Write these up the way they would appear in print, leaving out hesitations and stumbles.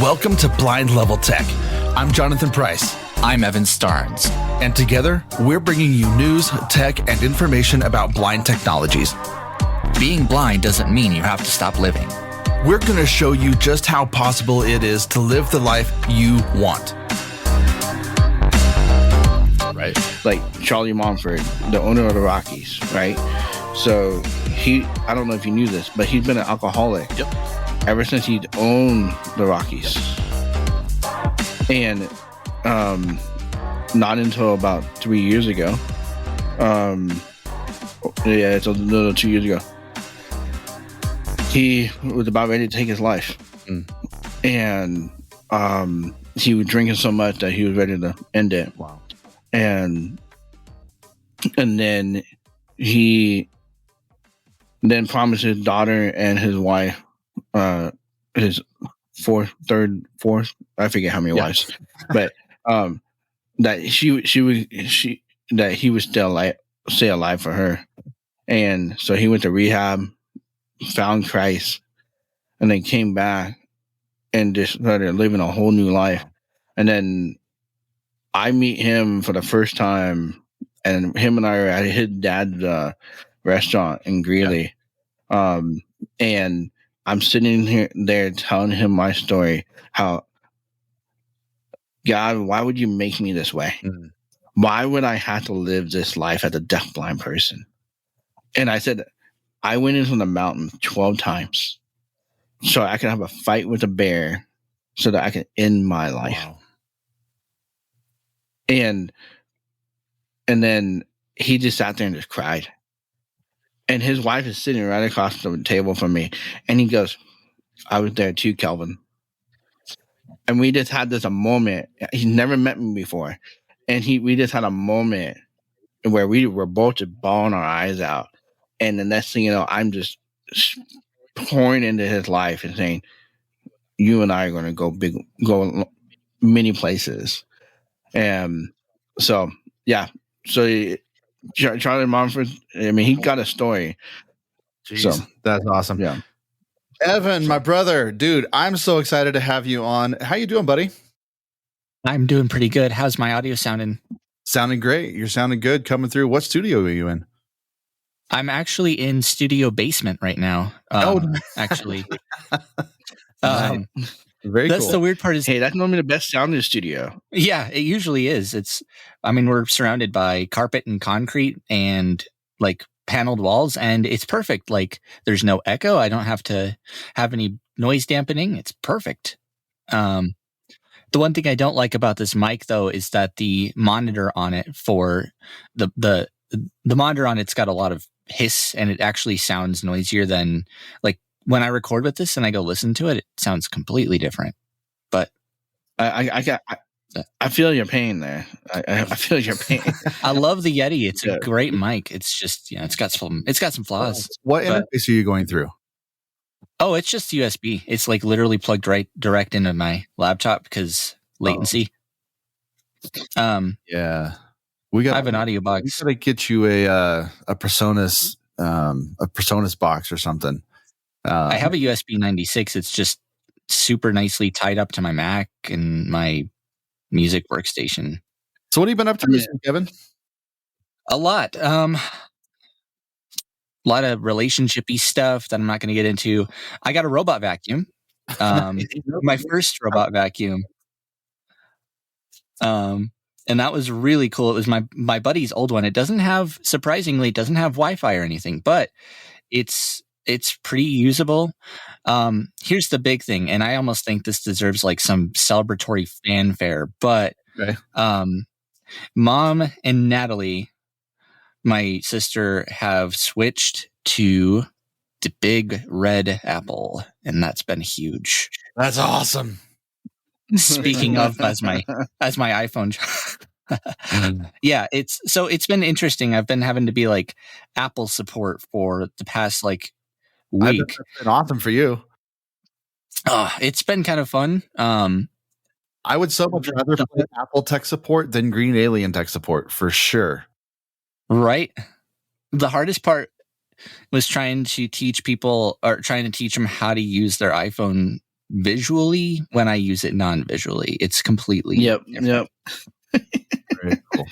Welcome to Blind Level Tech. I'm Jonathan Price. I'm Evan Starnes. And together, we're bringing you news, tech, and information about blind technologies. Being blind doesn't mean you have to stop living. We're going to show you just how possible it is to live the life you want. Right? Like Charlie Montfort, the owner of the Rockies, right? So I don't know if you knew this, but he's been an alcoholic. Yep. Ever since he owned the Rockies. And not until about 3 years ago. It's a little 2 years ago. He was about ready to take his life. And he was drinking so much that he was ready to end it. Wow. And then he promised his daughter and his wife, his fourth, I forget how many wives, but that that he would stay alive for her. And so he went to rehab, found Christ, and then came back and just started living a whole new life. And then I meet him for the first time, and him and I are at his dad's restaurant in Greeley. And I'm sitting there telling him my story, how, God, why would you make me this way? Why would I have to live this life as a deafblind person? And I said, I went into the mountain 12 times so I could have a fight with a bear so that I could end my life. Wow. And then he just sat there and just cried. And his wife is sitting right across the table from me. And he goes, I was there too, Kelvin. And we just had a moment. He's never met me before. And we just had a moment where we were both just bawling our eyes out. And the next thing you know, I'm just pouring into his life and saying, you and I are going to go many places. And so, yeah. So Charlie Montfort, I mean, he got a story. Jeez, so that's awesome. Yeah. Evan, my brother, dude, I'm so excited to have you on. How you doing, buddy? I'm doing pretty good. How's my audio sounding? Sounding great. You're sounding good coming through. What studio are you in? I'm actually in studio basement right now. Actually. Very that's cool. The weird part is, hey, that's normally the best sound in the studio. Yeah, it usually is. We're surrounded by carpet and concrete and like paneled walls, and it's perfect. Like there's no echo. I don't have to have any noise dampening. It's perfect. The one thing I don't like about this mic though is that the monitor on it for the monitor on it's got a lot of hiss, and it actually sounds noisier than like when I record with this and I go listen to it, it sounds completely different. But I feel your pain there. I feel your pain. I love the Yeti. It's a great mic. It's just, it's got some flaws. What interface are you going through? Oh, it's just USB. It's like literally plugged direct into my laptop because latency. Yeah. I have an audio box. We gotta get you a PreSonus box or something. I have a USB 96. It's just super nicely tied up to my Mac and my music workstation. So what have you been up to this week, Kevin? A lot. A lot of relationship-y stuff that I'm not going to get into. I got a robot vacuum. My first robot vacuum. And that was really cool. It was my buddy's old one. Surprisingly, it doesn't have Wi-Fi or anything, but it's pretty usable. Here's the big thing, and I almost think this deserves like some celebratory fanfare, but okay. Mom and Natalie, my sister, have switched to the big red Apple, and that's been huge. That's awesome. Speaking of, as my iPhone. Yeah, it's been interesting. I've been having to be like Apple support for the past like week. It's been awesome for you. It's been kind of fun. I would so much rather play Apple tech support than Green Alien tech support for sure. Right. The hardest part was trying to teach them how to use their iPhone visually when I use it non-visually. It's completely different. Yep. Very cool.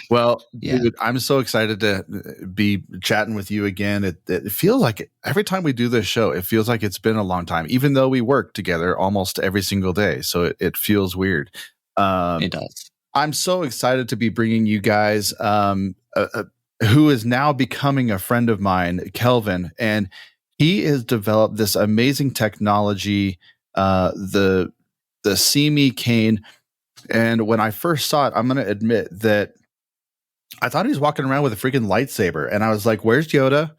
Well, Yeah. dude, I'm so excited to be chatting with you again. It feels like every time we do this show, it feels like it's been a long time, even though we work together almost every single day. So it feels weird. It does. I'm so excited to be bringing you guys who is now becoming a friend of mine, Kelvin, and he has developed this amazing technology, the Seemecane. And when I first saw it, I'm going to admit that I thought he was walking around with a freaking lightsaber, and I was like, "Where's Yoda?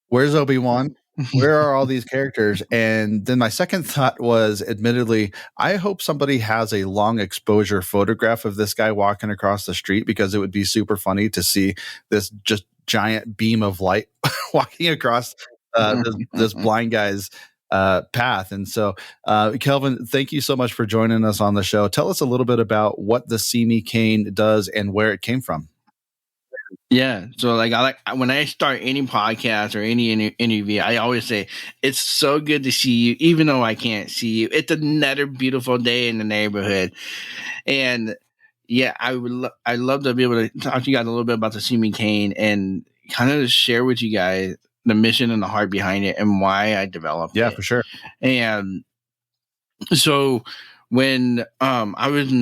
Where's Obi-Wan? Where are all these characters?" And then my second thought was, admittedly, I hope somebody has a long exposure photograph of this guy walking across the street, because it would be super funny to see this just giant beam of light walking across this blind guy's path. And so, Kelvin, thank you so much for joining us on the show. Tell us a little bit about what the Seemecane does and where it came from. Yeah. So when I start any podcast or any interview, I always say, it's so good to see you, even though I can't see you. It's another beautiful day in the neighborhood. And yeah, I'd love to be able to talk to you guys a little bit about the Seemecane and kind of share with you guys the mission and the heart behind it and why I developed it. Yeah, for sure. And so when I was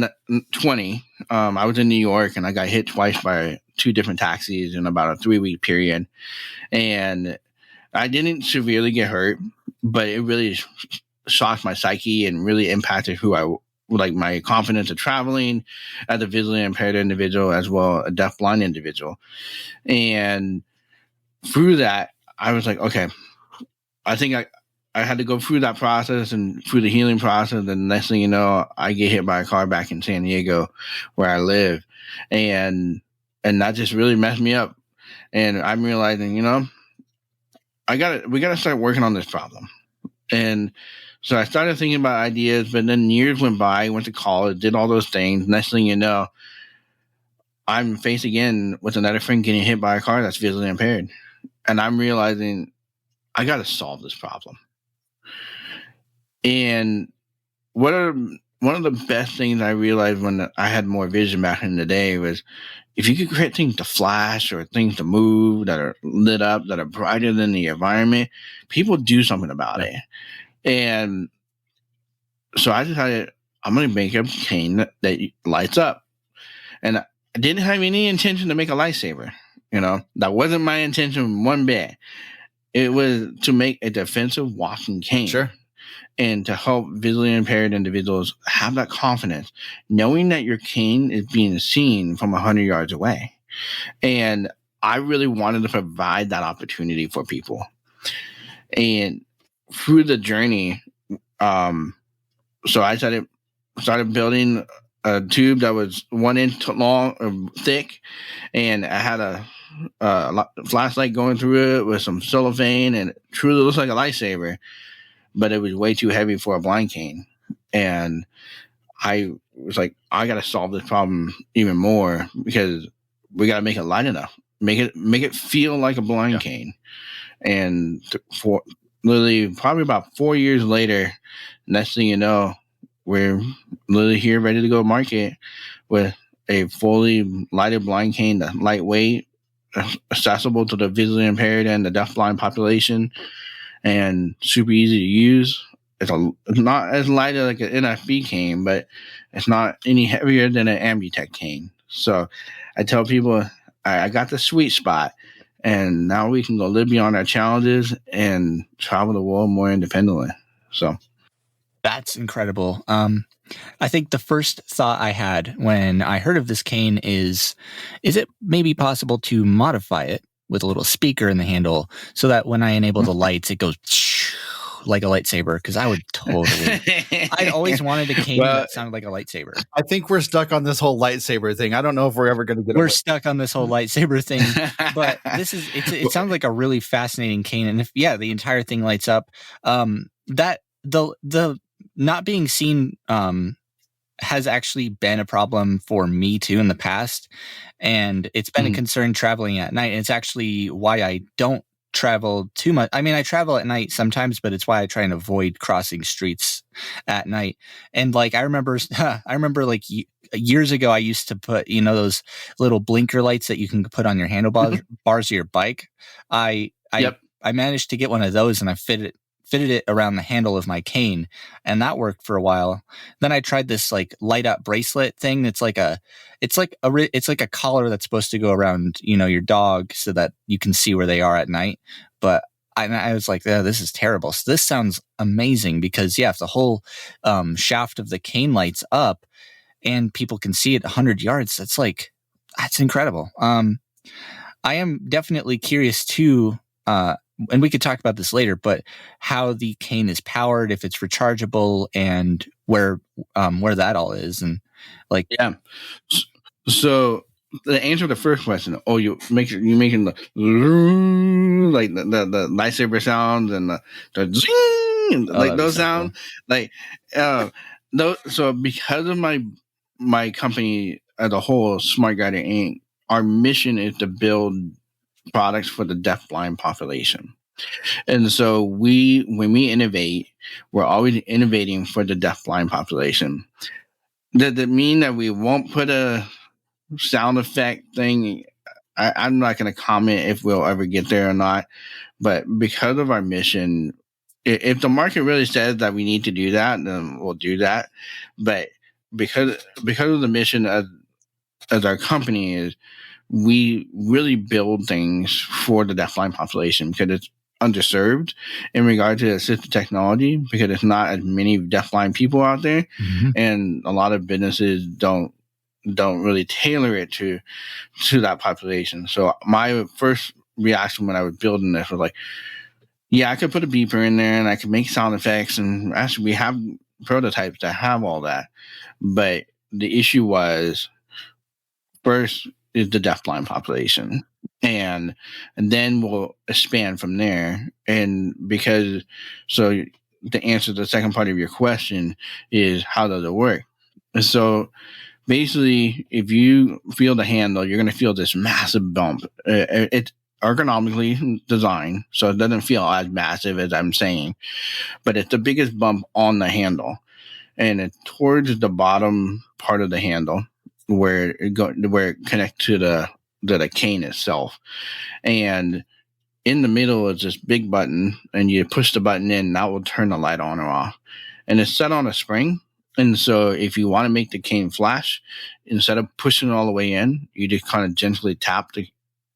20, I was in New York, and I got hit twice by 2 different taxis in about a 3-week period. And I didn't severely get hurt, but it really shocked my psyche and really impacted my confidence of traveling as a visually impaired individual, as well a deafblind individual. And through that, I was like, okay, I think I had to go through that process and through the healing process. And the next thing you know, I get hit by a car back in San Diego, where I live. And that just really messed me up. And I'm realizing, we got to start working on this problem. And so I started thinking about ideas, but then years went by, went to college, did all those things. Next thing you know, I'm faced again with another friend getting hit by a car that's visually impaired. And I'm realizing I got to solve this problem. And one of the best things I realized when I had more vision back in the day was, if you could create things to flash or things to move that are lit up, that are brighter than the environment, people do something about it. And so I decided I'm going to make a cane that lights up. And I didn't have any intention to make a lightsaber. That wasn't my intention one bit. It was to make a defensive walking cane. Sure. And to help visually impaired individuals have that confidence, knowing that your cane is being seen from 100 yards away. And I really wanted to provide that opportunity for people. And through the journey, so I started building a tube that was 1 inch long or thick, and I had a flashlight going through it with some cellophane, and it truly looks like a lightsaber, but it was way too heavy for a blind cane. And I was like, I got to solve this problem even more, because we got to make it light enough, make it feel like a blind cane. And for literally probably about 4 years later, next thing you know, we're literally here ready to go market with a fully lighted blind cane that's lightweight, accessible to the visually impaired and the deafblind population, and super easy to use. It's not as light as like an NFB cane, but it's not any heavier than an Ambitech cane. So I tell people, I got the sweet spot, and now we can go live beyond our challenges and travel the world more independently. So that's incredible. I think the first thought I had when I heard of this cane is it maybe possible to modify it with a little speaker in the handle so that when I enable the lights, it goes like a lightsaber? Because I would totally. I always wanted a cane that sounded like a lightsaber. I think we're stuck on this whole lightsaber thing. I don't know if we're ever going to get. We're stuck on this whole lightsaber thing, but it sounds like a really fascinating cane, and if the entire thing lights up. That the not being seen has actually been a problem for me too in the past, and it's been a concern traveling at night. It's actually why I don't travel too much. I mean, I travel at night sometimes, but it's why I try and avoid crossing streets at night. And like I remember like years ago, I used to put those little blinker lights that you can put on your handlebars bars of your bike. I managed to get one of those, and I fitted it around the handle of my cane, and that worked for a while. Then I tried this like light up bracelet thing. It's like a collar that's supposed to go around, your dog so that you can see where they are at night. But I was like, oh, this is terrible. So this sounds amazing because if the whole shaft of the cane lights up and people can see it 100 yards, that's incredible. I am definitely curious too, and we could talk about this later, but how the cane is powered, if it's rechargeable, and where that all is, and like So the answer to the first question, you're making the like the lightsaber sounds and the zing, like those sounds, cool. Those. So because of my company as a whole, Smart Guider Inc., our mission is to build products for the deafblind population. And so when we innovate, we're always innovating for the deafblind population. Does it mean that we won't put a sound effect thing? I'm not going to comment if we'll ever get there or not, but because of our mission, if the market really says that we need to do that, then we'll do that. But because of the mission as our company is, we really build things for the deafblind population because it's underserved in regard to assistive technology, because there's not as many deafblind people out there, and a lot of businesses don't really tailor it to that population. So my first reaction when I was building this was like, I could put a beeper in there and I could make sound effects, and actually we have prototypes that have all that. But the issue was, first is the deafblind population, and then we'll expand from there. And so to answer the second part of your question is, how does it work? And so basically, if you feel the handle, you're going to feel this massive bump. It's ergonomically designed, so it doesn't feel as massive as I'm saying, but it's the biggest bump on the handle, and it's towards the bottom part of the handle where it connects to the cane itself. And in the middle is this big button, and you push the button in, and that will turn the light on or off. And it's set on a spring. And so if you want to make the cane flash, instead of pushing it all the way in, you just kind of gently tap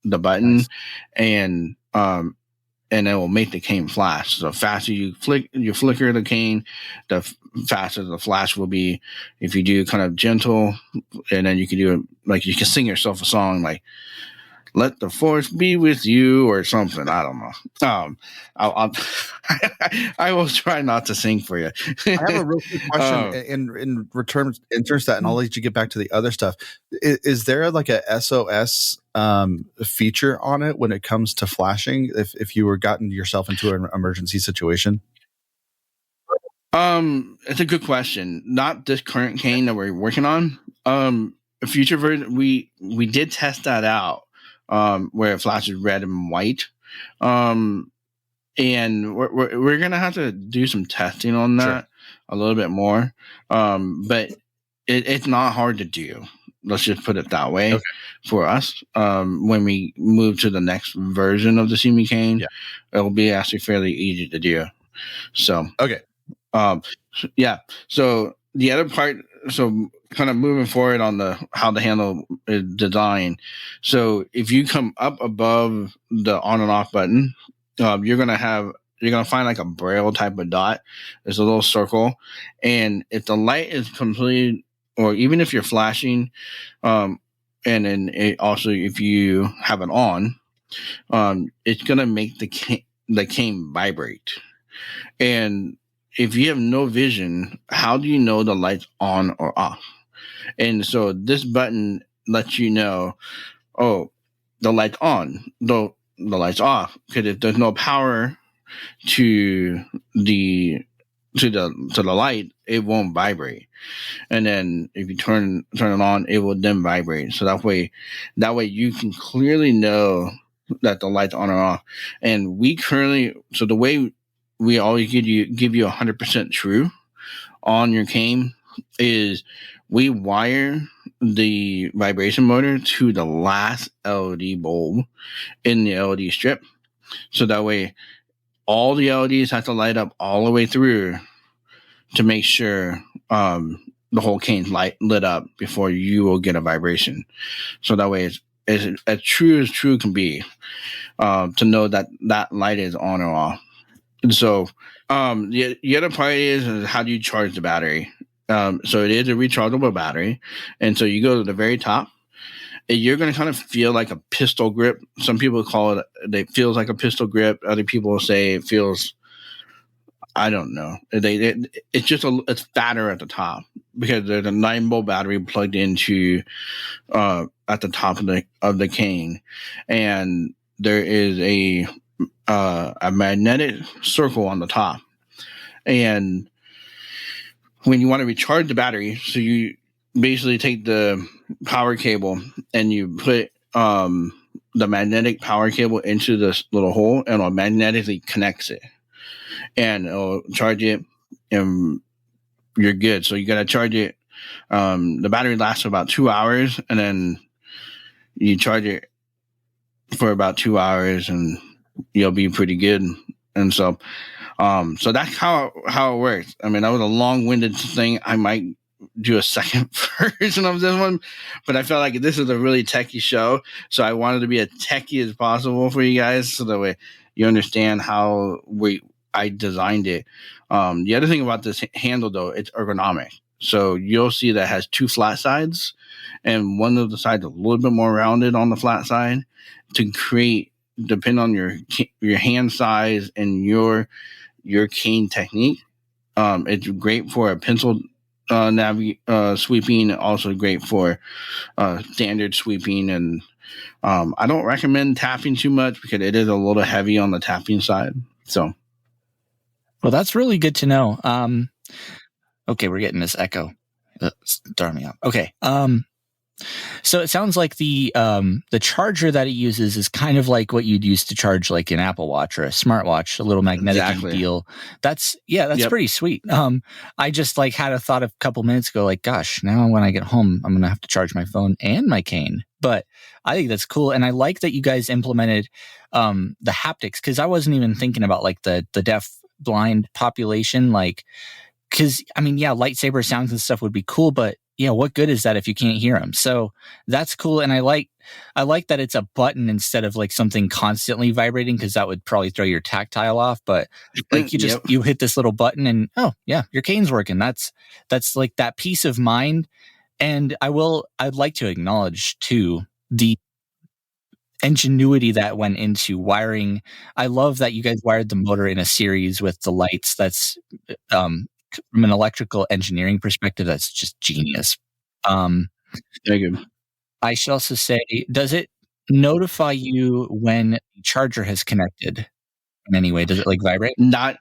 the button. Nice. And it will make the cane flash. So the faster you flicker the cane, the faster the flash will be. If you do kind of gentle, and then you can do it like you can sing yourself a song like "Let the Force Be with You" or something. I don't know. I will try not to sing for you. I have a real quick question in terms of that, and I'll let you get back to the other stuff. Is there like a SOS feature on it when it comes to flashing? If you were gotten yourself into an emergency situation? It's a good question. Not this current cane that we're working on. A future version, we did test that out. Where it flashes red and white. And we're going to have to do some testing on that a little bit more. But it's not hard to do. Let's just put it that way for us. When we move to the next version of the Seemecane, it'll be actually fairly easy to do. So, So the other part, so kind of moving forward on how the handle is designed. So if you come up above the on and off button, you're gonna find like a braille type of dot. There's a little circle, and if the light is complete, or even if you're flashing, and then also if you have it on, it's gonna make the cane vibrate. And if you have no vision, how do you know the light's on or off? And so this button lets you know, the light's on, though the light's off. Because if there's no power to the to the light, it won't vibrate. And then if you turn it on, it will then vibrate. So that way you can clearly know that the light's on or off. And so the way we always give you 100% true on your cane is we wire the vibration motor to the last LED bulb in the LED strip. So that way all the LEDs have to light up all the way through to make sure the whole cane's lit up before you will get a vibration. So that way it's as true can be to know that light is on or off. And so the other part is how do you charge the battery? So it is a rechargeable battery. And so you go to the very top, and you're going to kind of feel like a pistol grip. Some people call it feels like a pistol grip. Other people say it feels, I don't know. It's it's fatter at the top because there's a 9-volt battery plugged into at the top of the cane, and there is a magnetic circle on the top. And when you want to recharge the battery, so you basically take the power cable and you put the magnetic power cable into this little hole, and it'll magnetically connects it, and it'll charge it, and you're good. So you got to charge it. The battery lasts for about 2 hours, and then you charge it for about 2 hours, and you'll be pretty good. And so that's how it works. I mean, that was a long-winded thing. I might do a second version of this one, but I felt like this is a really techie show, so I wanted to be as techie as possible for you guys, so that way you understand how I designed it. The other thing about this handle, though, it's ergonomic. So you'll see that it has 2 flat sides, and one of the sides a little bit more rounded on the flat side to create, depending on your hand size and your cane technique. It's great for a pencil sweeping, also great for standard sweeping. And I don't recommend tapping too much because it is a little heavy on the tapping side. So, well, that's really good to know. Okay, we're getting this echo. That's throwing me off. Okay. So it sounds like the charger that it uses is kind of like what you'd use to charge like an Apple Watch or a smartwatch, a little magnetic deal. That's pretty sweet. I just like had a thought a couple minutes ago, like, gosh, now when I get home, I'm going to have to charge my phone and my cane. But I think that's cool. And I like that you guys implemented the haptics, because I wasn't even thinking about like the deaf blind population. Like, because I mean, yeah, lightsaber sounds and stuff would be cool, but what good is that if you can't hear them? So that's cool. And I like that it's a button instead of like something constantly vibrating, because that would probably throw your tactile off. But like you just, you hit this little button and, oh yeah, your cane's working. That's like that peace of mind. And I'd like to acknowledge too, the ingenuity that went into wiring. I love that you guys wired the motor in a series with the lights. That's, from an electrical engineering perspective, that's just genius. Thank you. I should also say, does it notify you when the charger has connected in any way? Does it like vibrate? Not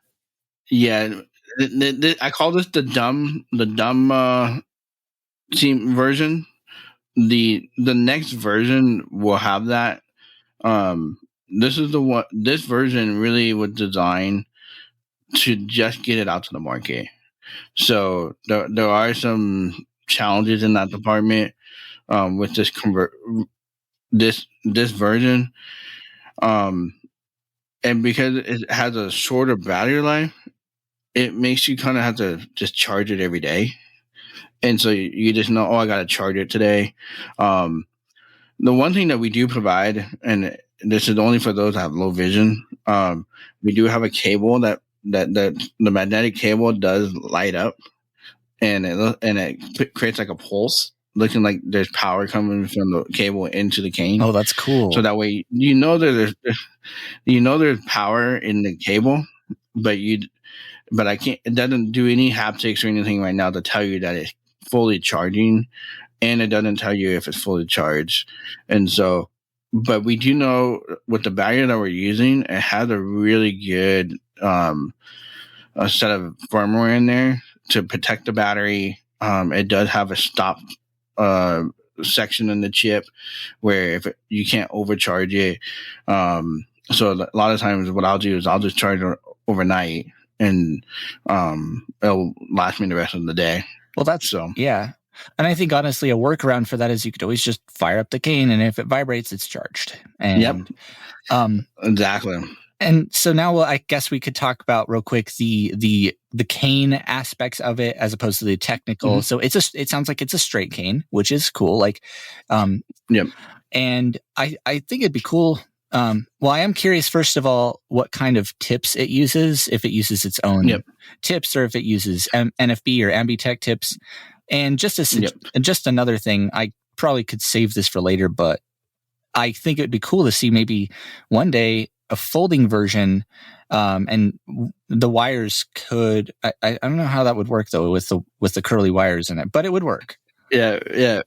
yet. I call this the dumb version. The next version will have that. This version really was designed to just get it out to the market. So there are some challenges in that department with this version, and because it has a shorter battery life, it makes you kind of have to just charge it every day, and so you just know, I got to charge it today. The one thing that we do provide, and this is only for those that have low vision, we do have a cable that the magnetic cable does light up, and it creates like a pulse, looking like there's power coming from the cable into the cane. Oh, that's cool. So that way there's power in the cable, but I can't. It doesn't do any haptics or anything right now to tell you that it's fully charging, and it doesn't tell you if it's fully charged. And so, but we do know with the battery that we're using, it has a really good a set of firmware in there to protect the battery. It does have a stop section in the chip where if you can't overcharge it. So a lot of times what I'll do is I'll just charge it overnight, and it'll last me the rest of the day. Well, that's so yeah. And I think honestly, a workaround for that is you could always just fire up the cane, and if it vibrates, it's charged. And exactly. And so now, well, I guess we could talk about real quick the cane aspects of it as opposed to the technical. So it sounds like it's a straight cane, which is cool. Like, and I think it'd be cool. Well, I am curious, first of all, what kind of tips it uses, if it uses its own tips or if it uses NFB or Ambitech tips. And just another thing, I probably could save this for later, but I think it'd be cool to see maybe one day a folding version, and the wires could. I don't know how that would work though with the curly wires in it, but it would work. Yeah.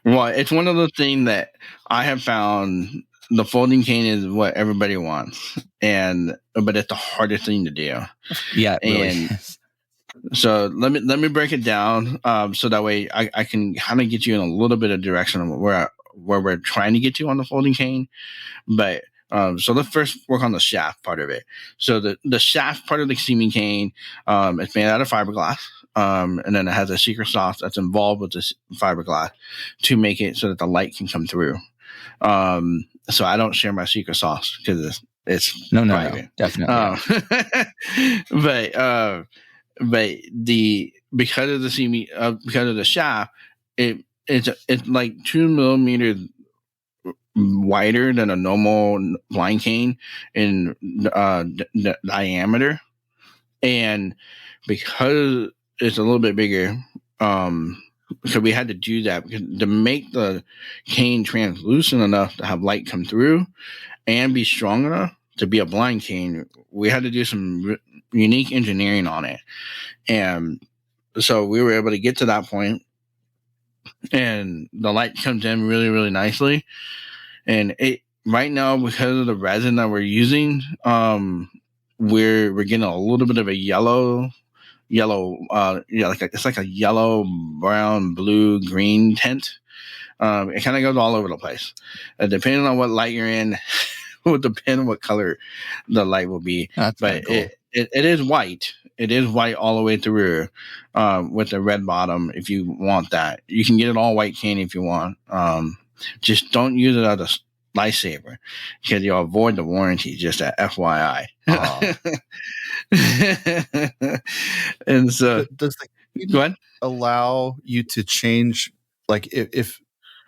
Well, it's one of the things that I have found. The folding cane is what everybody wants, but it's the hardest thing to do. Yeah, it really is. So let me break it down, so that way I can kind of get you in a little bit of direction of where we're trying to get to on the folding cane. But so let's first work on the shaft part of it. So the shaft part of the Seemecane, it's made out of fiberglass, and then it has a secret sauce that's involved with this fiberglass to make it so that the light can come through. So I don't share my secret sauce because it's private. No, definitely. But because of the shaft, it's like 2 millimeters wider than a normal blind cane in diameter, and because it's a little bit bigger, so we had to do that because to make the cane translucent enough to have light come through and be strong enough to be a blind cane, we had to do some unique engineering on it. And so we were able to get to that point, and the light comes in really, really nicely. And it right now, because of the resin that we're using, we're getting a little bit of a yellow, it's like a yellow, brown, blue, green tint. It kind of goes all over the place. Depending on what light you're in, will depend on what color the light will be. That's but cool. It is white. It is white all the way through, with a red bottom. If you want that, you can get it all white cane if you want. Just don't use it as a lightsaber because you'll avoid the warranty. Just a FYI. And so, does the go ahead. allow you to change? Like, if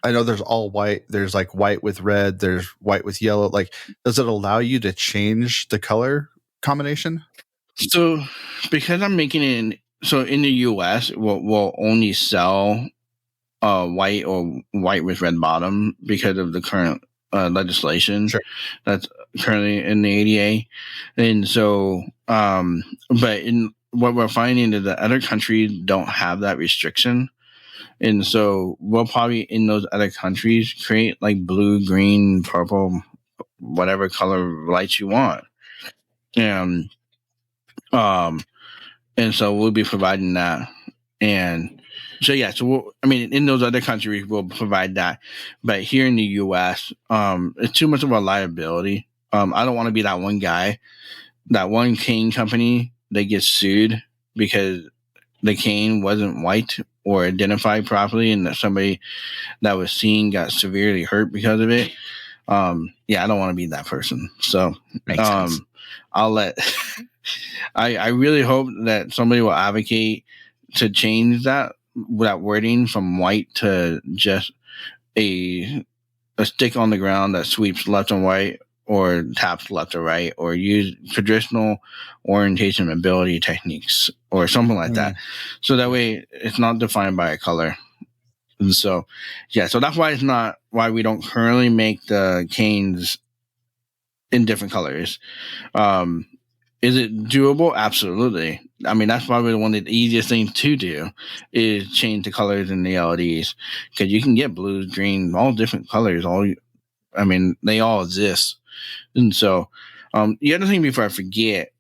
I know there's all white, there's like white with red, there's white with yellow. Like, does it allow you to change the color combination? So, because I'm making it in the US, we'll only sell white or white with red bottom because of the current legislation that's currently in the ADA. And so, but in what we're finding is that other countries don't have that restriction. And so we'll probably in those other countries create like blue, green, purple, whatever color lights you want. And so we'll be providing that. And so, yeah, so in those other countries, we'll provide that. But here in the U.S., it's too much of a liability. I don't want to be that one guy, that one cane company that gets sued because the cane wasn't white or identified properly and that somebody that was seen got severely hurt because of it. I don't want to be that person. So, Makes sense. I'll let... I really hope that somebody will advocate to change that wording from white to just a stick on the ground that sweeps left and right or taps left or right, or use traditional orientation and ability techniques or something like that. So that way it's not defined by a color. And so, so that's why we don't currently make the canes in different colors. Is it doable? Absolutely. That's probably one of the easiest things to do is change the colors in the LEDs because you can get blues, green, all different colors. They all exist. And so, the other thing before I forget,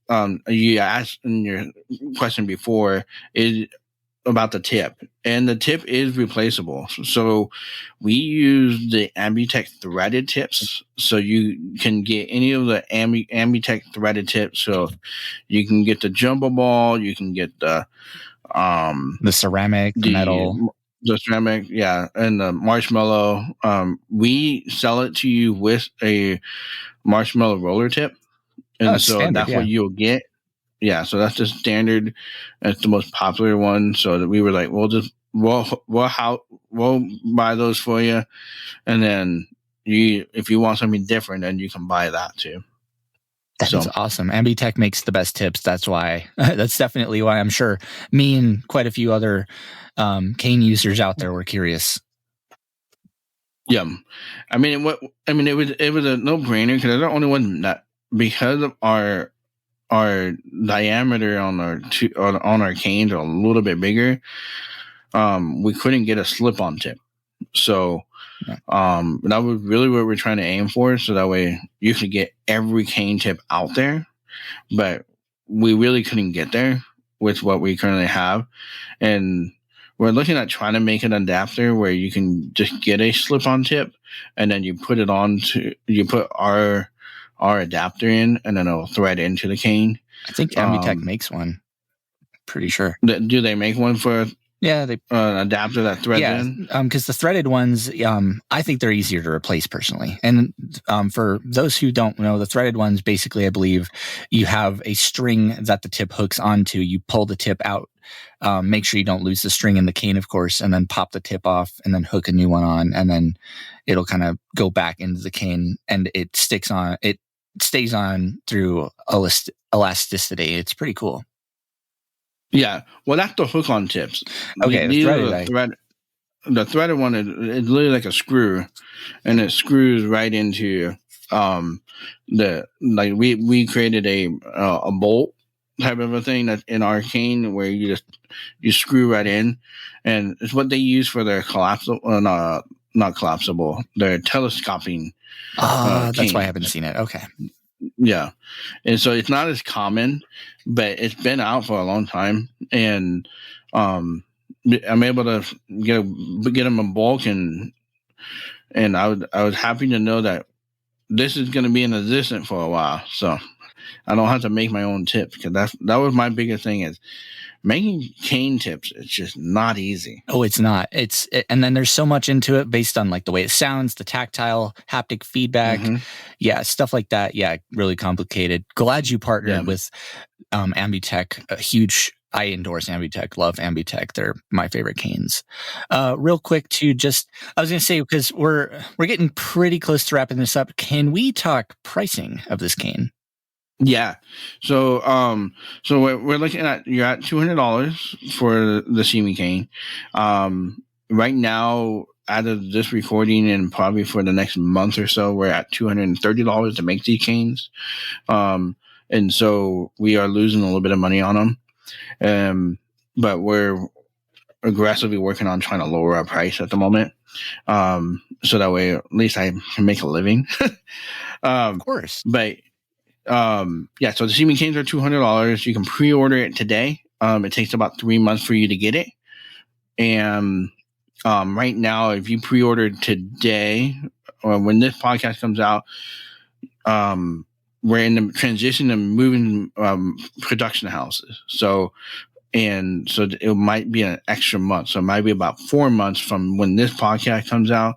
you asked in your question before is about the tip, and the tip is replaceable. So we use the Ambitech threaded tips, so you can get any of the Ambitech threaded tips. So you can get the jumbo ball, you can get the ceramic, the metal, the ceramic, yeah, and the marshmallow. We sell it to you with a marshmallow roller tip, and so standard, that's what you'll get. Yeah, so that's the standard. It's the most popular one. So that we were like, we'll buy those for you, and then if you want something different, then you can buy that too. That's awesome. Ambitech makes the best tips. That's why. That's definitely why I'm sure me and quite a few other cane users out there were curious. Yeah, I mean, it was a no brainer because they're the only one that, because of our diameter on our canes are a little bit bigger, we couldn't get a slip-on tip. So that was really what we're trying to aim for, so that way you could get every cane tip out there. But we really couldn't get there with what we currently have, and we're looking at trying to make an adapter where you can just get a slip-on tip, and then you put our adapter in, and then it'll thread into the cane. I think Ambitech makes one. Pretty sure. Do they make one for? Yeah, they adapter that threads in. Because the threaded ones, I think they're easier to replace personally. And for those who don't know, the threaded ones, basically, I believe you have a string that the tip hooks onto. You pull the tip out, make sure you don't lose the string in the cane, of course, and then pop the tip off, and then hook a new one on, and then it'll kind of go back into the cane, and it sticks on. It stays on through elasticity. It's pretty cool. Yeah, well, that's the hook-on tips. Okay, the threaded one is literally like a screw, and it screws right into we created a bolt type of a thing that's in our cane where you screw right in, and it's what they use for their not collapsible, their telescoping. That's why I haven't seen it. Okay. Yeah, and so it's not as common, but it's been out for a long time, and I'm able to get them in bulk, and I was happy to know that this is going to be in existence for a while, so I don't have to make my own tips, because that was my biggest thing is making cane tips. It's just not easy. Oh, it's not. And then there's so much into it based on like the way it sounds, the tactile, haptic feedback. Mm-hmm. Yeah, stuff like that. Yeah, really complicated. Glad you partnered with Ambitech. I endorse Ambitech. Love Ambitech. They're my favorite canes. Real quick, I was going to say, because we're getting pretty close to wrapping this up. Can we talk pricing of this cane? Yeah. So we're looking at, you're at $200 for the Seemecane. Right now, out of this recording and probably for the next month or so, we're at $230 to make these canes. And so we are losing a little bit of money on them. But we're aggressively working on trying to lower our price at the moment. So that way at least I can make a living. Of course. But so the Seemecanes are $200. You can pre-order it today. It takes about 3 months for you to get it. And right now, if you pre-order today, or when this podcast comes out, we're in the transition of moving production houses. So it might be an extra month. So it might be about 4 months from when this podcast comes out.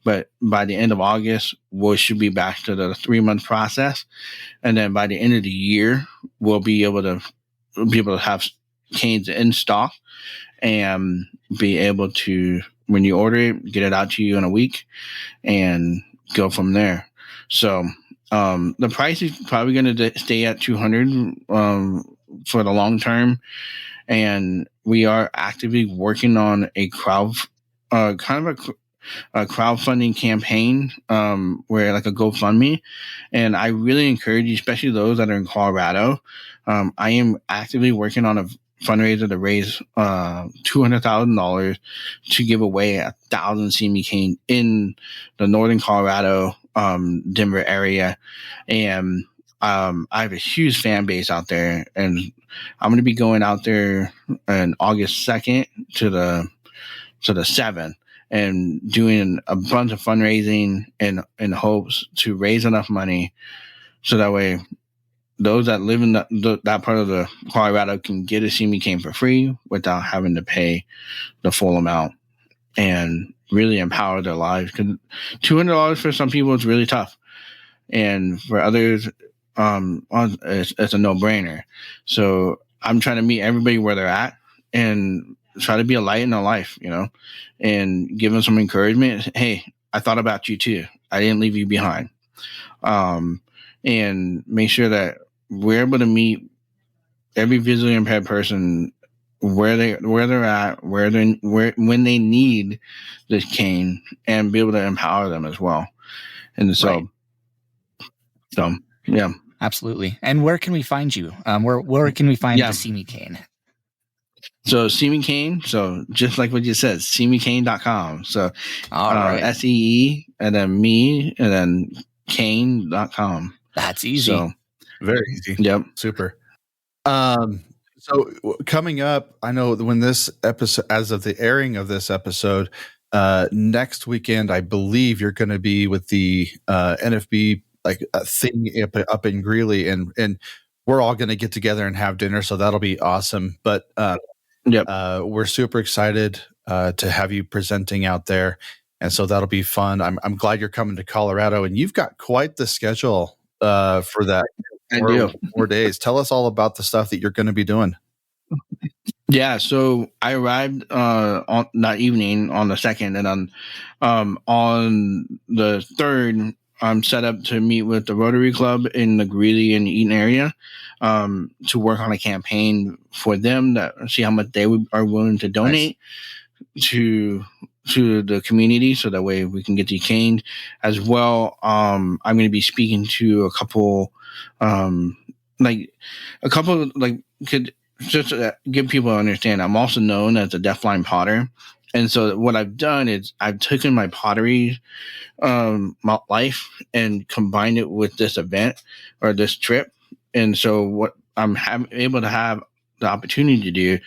But by the end of August, we should be back to the 3-month process. And then by the end of the year, we'll be able to have canes in stock and be able to, when you order it, get it out to you in a week and go from there. So the price is probably going to stay at $200 for the long term. And we are actively working on a crowdfunding campaign, where like a GoFundMe. And I really encourage you, especially those that are in Colorado. I am actively working on a fundraiser to raise $200,000 to give away 1,000 Seemecane in the northern Colorado, Denver area. And I have a huge fan base out there, and I'm going to be going out there on August 2nd to the 7th and doing a bunch of fundraising in hopes to raise enough money so that way those that live in that part of the Colorado can get a Seemecane for free without having to pay the full amount and really empower their lives. Because $200 for some people is really tough, and for others, it's a no-brainer. So I'm trying to meet everybody where they're at and try to be a light in their life, and give them some encouragement. Hey, I thought about you too. I didn't leave you behind. And make sure that we're able to meet every visually impaired person where they're at, when they need this cane, and be able to empower them as well. And so, yeah, absolutely. And where can we find you? Where can we find the Seemecane? So Seemecane, so just like what you said, Seemecane.com. So SEE and then me and then cane.com. That's easy. So very easy. Yep. Super. So coming up, I know when this episode, as of the airing of this episode, next weekend, I believe you're going to be with the NFB thing up in Greeley, and we're all going to get together and have dinner. So that'll be awesome. But we're super excited to have you presenting out there, and so that'll be fun. I'm glad you're coming to Colorado, and you've got quite the schedule for that. 4 days. Tell us all about the stuff that you're going to be doing. Yeah, so I arrived on that evening on the 2nd, and on the 3rd, I'm set up to meet with the Rotary Club in the Greeley and Eaton area to work on a campaign for them that see how much they are willing to donate to the community, so that way we can get decanned as well. I'm going to be speaking to a couple could just give people to understand. I'm also known as a deafblind potter, and so what I've done is I've taken my pottery my life and combined it with this event or this trip. And so what I'm able to have the opportunity to do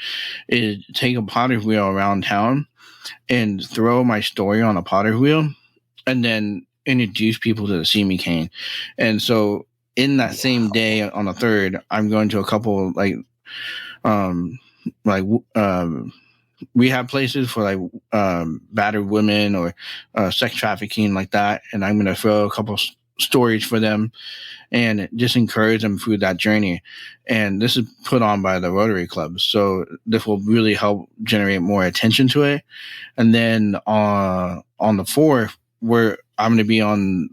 is take a potter's wheel around town and throw my story on a potter's wheel, and then introduce people to the Seemecane. And so in that same day on the 3rd, I'm going to a couple rehab places for battered women or sex trafficking like that, and I'm going to throw a couple stories for them and just encourage them through that journey. And this is put on by the Rotary Club, so this will really help generate more attention to it. And then on the 4th, where I'm going to be on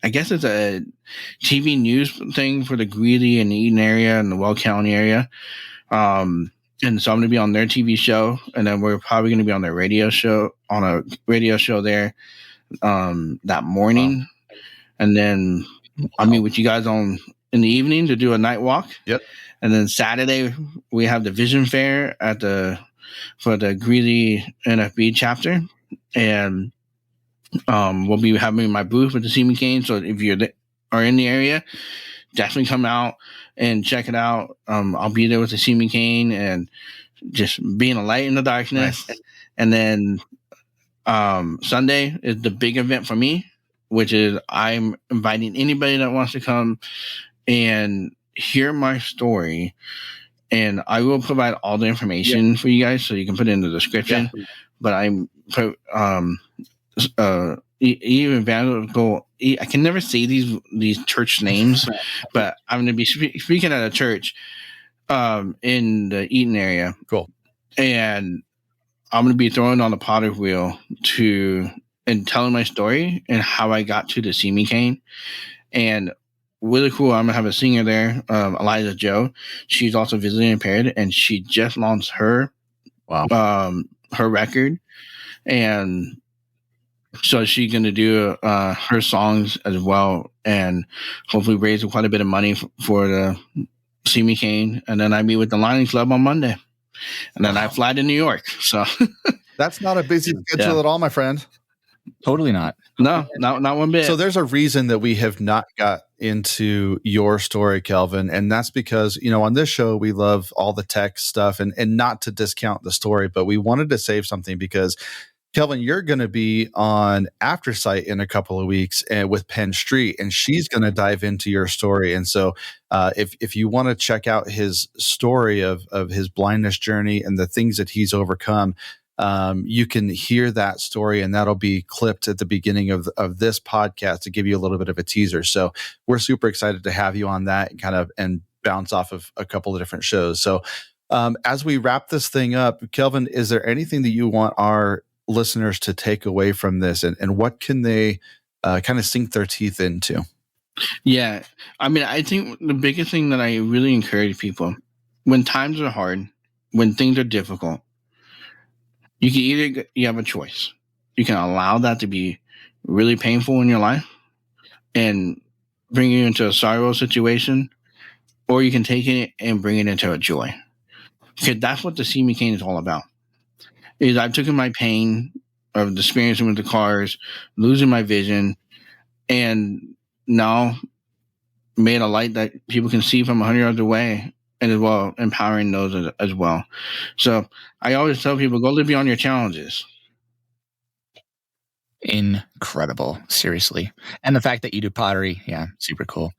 I guess it's a TV news thing for the Greeley and Eaton area and the Weld County area. And so I'm going to be on their TV show, and then we're probably going to be on their radio show, there that morning. Wow. And then I'll meet with you guys in the evening to do a night walk. Yep. And then Saturday we have the Vision Fair for the Greeley NFB chapter, and we'll be having my booth with the Seemecane. So if you are in the area, definitely come out and check it out. I'll be there with the Seemecane and just being a light in the darkness. Nice. And then Sunday is the big event for me, which is I'm inviting anybody that wants to come and hear my story. And I will provide all the information for you guys, so you can put it in the description. Yeah. But I'm evangelical. I can never say these church names, but I'm going to be speaking at a church in the Eaton area. Cool. And I'm going to be throwing on the potter's wheel and telling my story and how I got to the Seemecane. And really cool, I'm going to have a singer there, Eliza Joe. She's also visually impaired, and she just launched her record. And so she's going to do her songs as well, and hopefully raise quite a bit of money for the Seemecane. And then I meet with the Lions Club on Monday. And then I fly to New York. So that's not a busy schedule at all, my friend. Totally not. No, not one bit. So there's a reason that we have not got into your story, Kelvin, and that's because, on this show we love all the tech stuff and not to discount the story, but we wanted to save something because, Kelvin, you're going to be on After Sight in a couple of weeks with Penn Street, and she's going to dive into your story. And so if you want to check out his story of his blindness journey and the things that he's overcome, you can hear that story, and that'll be clipped at the beginning of this podcast to give you a little bit of a teaser. So we're super excited to have you on that and bounce off of a couple of different shows. So as we wrap this thing up, Kelvin, is there anything that you want our listeners to take away from this, and what can they kind of sink their teeth into? Yeah. I mean, I think the biggest thing that I really encourage people, when times are hard, when things are difficult, you have a choice. You can allow that to be really painful in your life and bring you into a sorrow situation, or you can take it and bring it into a joy. Because that's what the Seemecane is all about. Is I've taken my pain of experiencing with the cars, losing my vision, and now made a light that people can see from 100 yards away, and as well empowering those as well. So I always tell people, go live beyond your challenges. Incredible, seriously. And the fact that you do pottery, yeah, super cool.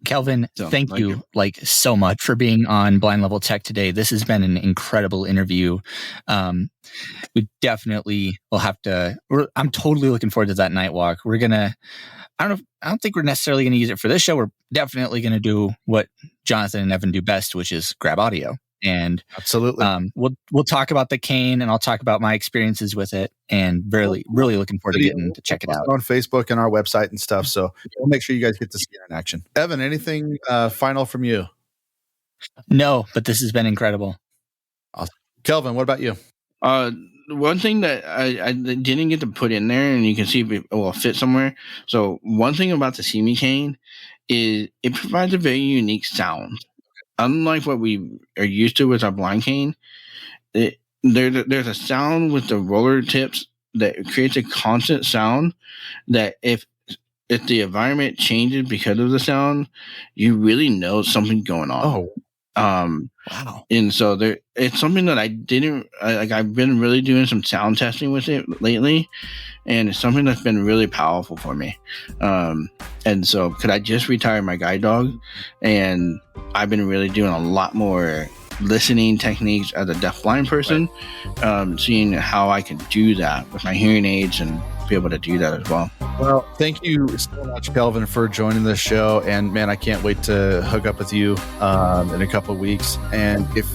Kelvin, thank you so much for being on Blind Level Tech today. This has been an incredible interview. We definitely will have to. I'm totally looking forward to that night walk. We're gonna. I don't think we're necessarily gonna use it for this show. We're definitely gonna do what Jonathan and Evan do best, which is grab audio. And absolutely, we'll talk about the cane, and I'll talk about my experiences with it, and really looking forward to getting to check it out on Facebook and our website and stuff. So we'll make sure you guys get to see it in action. Evan, anything final from you? No, but this has been incredible. Awesome. Kelvin, what about you? One thing that I didn't get to put in there, and you can see if it will fit somewhere. So one thing about the Seemecane is it provides a very unique sound. Unlike what we are used to with our blind cane, there's a sound with the roller tips that creates a constant sound that if the environment changes because of the sound, you really know something's going on. Wow. And so it's something that I've been really doing some sound testing with it lately, and it's something that's been really powerful for me. And so, could I just retire my guide dog? And I've been really doing a lot more listening techniques as a deafblind person, seeing how I can do that with my hearing aids and be able to do that as well. Well, thank you so much, Kelvin, for joining the show. And man, I can't wait to hook up with you in a couple of weeks. And if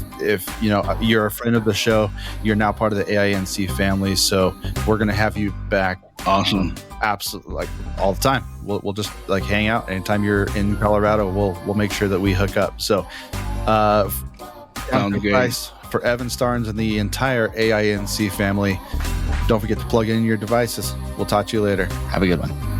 you're a friend of the show, you're now part of the AINC family. So we're going to have you back. Awesome. Absolutely, all the time. We'll just hang out. Anytime you're in Colorado, we'll make sure that we hook up. So sounds good. For Evan Starnes and the entire AINC family, don't forget to plug in your devices. We'll talk to you later. Have a good one.